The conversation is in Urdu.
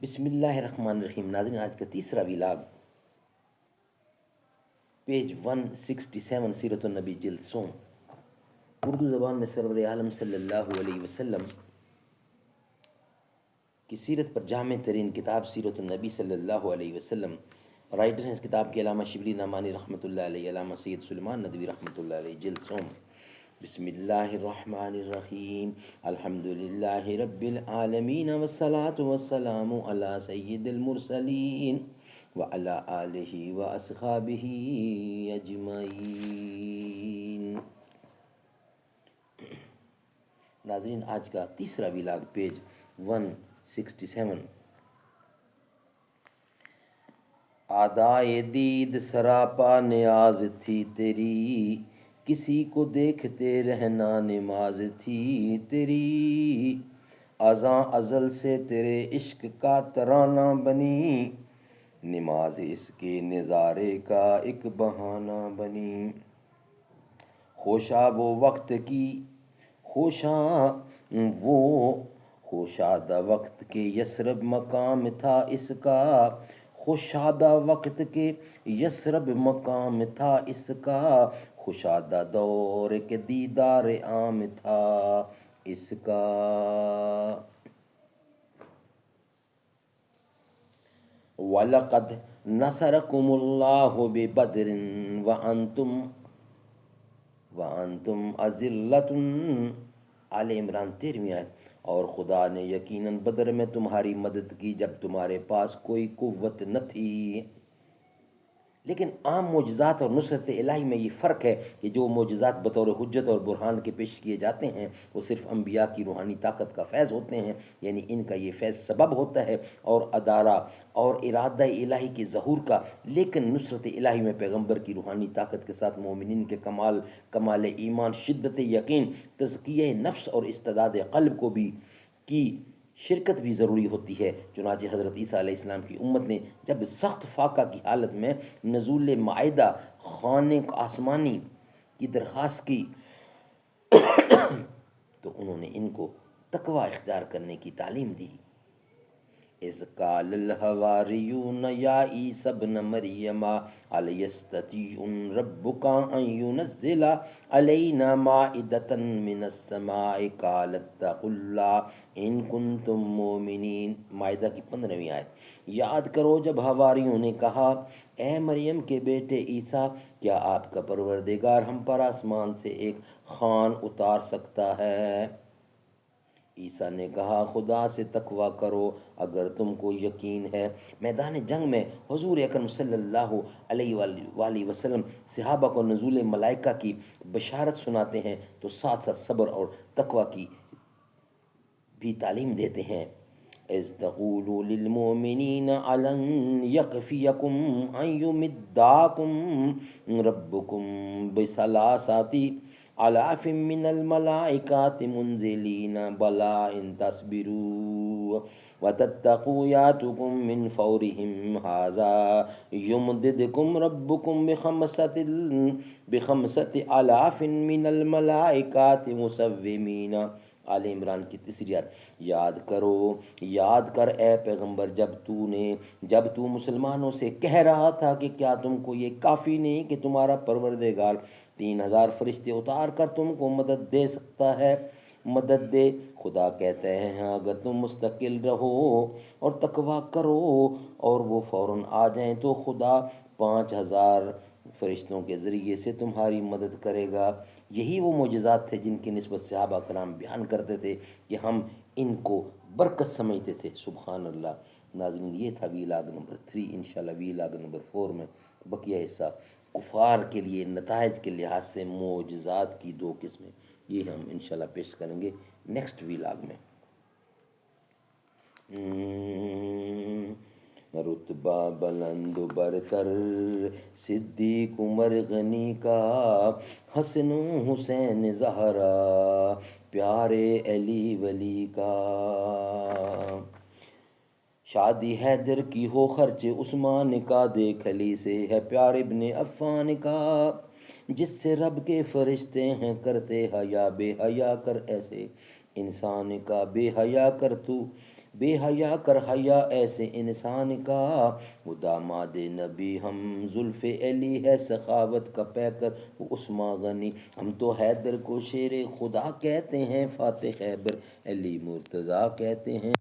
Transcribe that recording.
بسم اللہ الرحمن الرحیم۔ ناظرین، آج کا تیسرا ویلاگ پیج 167 سیرت النبی جلد سوم، اردو زبان میں سرور عالم صلی اللہ علیہ وسلم کی سیرت پر جامع ترین کتاب سیرت النبی صلی اللہ علیہ وسلم۔ رائٹر ہیں اس کتاب کے علامہ شبلی نعمانی رحمۃ اللہ علیہ، علامہ سید سلیمان ندوی رحمۃ اللہ علیہ، جلد سوم۔ بسم اللہ الرحمن الرحیم، الحمد للہ رب العالمین والصلاة والسلام علی سید المرسلین وعلی آلہ واصحابہ اجمعین۔ ناظرین، آج کا تیسرا ویلاگ پیج 167۔ آدائے دید سراپا نیاز تھی تیری، کسی کو دیکھتے رہنا نماز تھی تیری، ازاں ازل سے تیرے عشق کا ترانہ بنی، نماز اس کے نظارے کا ایک بہانہ بنی۔ خوشا وہ وقت کی خوشادہ وقت کے یثرب مقام تھا اس کا، خوشادہ وقت کے یثرب مقام تھا اس کا، خوشادہ دور کے دیدار عام تھا اس کا۔ وَلَقَدْ نَصَرَكُمُ اللَّهُ بِبَدْرٍ وَأَنْتُمْ أَذِلَّةٌ۔ آل عمران 13ویں آیت۔ اور خدا نے یقیناً بدر میں تمہاری مدد کی جب تمہارے پاس کوئی قوت نہ تھی۔ لیکن عام معجزات اور نصرت الہی میں یہ فرق ہے کہ جو معجزات بطور حجت اور برہان کے پیش کیے جاتے ہیں وہ صرف انبیاء کی روحانی طاقت کا فیض ہوتے ہیں، یعنی ان کا یہ فیض سبب ہوتا ہے اور ادارہ اور ارادہ الہی کے ظہور کا۔ لیکن نصرت الہی میں پیغمبر کی روحانی طاقت کے ساتھ مومنین کے کمال ایمان، شدت یقین، تزکیہ نفس اور استعداد قلب کو بھی کی شرکت بھی ضروری ہوتی ہے۔ چنانچہ حضرت عیسیٰ علیہ السلام کی امت نے جب سخت فاقہ کی حالت میں نزول مائدہ خانق آسمانی کی درخواست کی تو انہوں نے ان کو تقوی اختیار کرنے کی تعلیم دی۔ اذ قال الحواریون یا عیسی ابن مریم الیستطیع ربک ان ینزل علینا مائدۃ من السماء قال اتقوا اللہ ان کنتم مؤمنین۔ مائدہ کی 15ویں آیت۔ یاد کرو جب حواریوں نے کہا، اے مریم کے بیٹے عیسیٰ، کیا آپ کا پروردگار ہم پر آسمان سے ایک خوان اتار سکتا ہے؟ عیسیٰ نے کہا، خدا سے تقوی کرو اگر تم کو یقین ہے۔ میدان جنگ میں حضور اکرم صلی اللہ علیہ وآلہ وسلم صحابہ کو نزول ملائکہ کی بشارت سناتے ہیں تو ساتھ ساتھ صبر اور تقوی کی بھی تعلیم دیتے ہیں۔ اذ تقول للمؤمنین الن یکفیکم ان یمدکم ربکم بثلاثۃ آلاف من الملائکۃ منزلین بلی ان تصبروا وتتقوا یاتکم من فورہم ھذا یمددکم ربکم بخمسۃ آلاف من الملائکۃ مسومین۔ آل عمران کی 3 آیت۔ یاد کر اے پیغمبر جب تو مسلمانوں سے کہہ رہا تھا کہ کیا تم کو یہ کافی نہیں کہ تمہارا پروردگار 3000 فرشتے اتار کر تم کو مدد دے سکتا ہے؟ مدد دے۔ خدا کہتے ہیں اگر تم مستقل رہو اور تقوی کرو اور وہ فوراً آ جائیں تو خدا 5000 فرشتوں کے ذریعے سے تمہاری مدد کرے گا۔ یہی وہ معجزات تھے جن کی نسبت صحابہ کرام بیان کرتے تھے کہ ہم ان کو برکت سمجھتے تھے۔ سبحان اللہ۔ ناظرین، یہ تھا ویلاگ نمبر 3۔ انشاءاللہ ویلاگ نمبر 4 میں بقیہ حصہ کفار کے لیے نتائج کے لحاظ سے معجزات کی 2 قسمیں، یہ ہم انشاءاللہ پیش کریں گے نیکسٹ ویلاگ میں۔ رتبہ بلند و برتر صدیق عمر غنی کا، حسن و حسین زہرا پیارے علی ولی کا، شادی حیدر کی ہو خرچ عثمان کا، دیکھ علی سے ہے پیار ابن عفان کا، جس سے رب کے فرشتے ہیں کرتے حیا، بے حیا کر ایسے انسان کا، بے حیا کر تو بے حیا کر حیا ایسے انسان کا، وہ داماد نبی ہم زلف علی ہے سخاوت کا پیکر وہ عثمان غنی، ہم تو حیدر کو شیر خدا کہتے ہیں، فاتح خیبر علی مرتضیٰ کہتے ہیں۔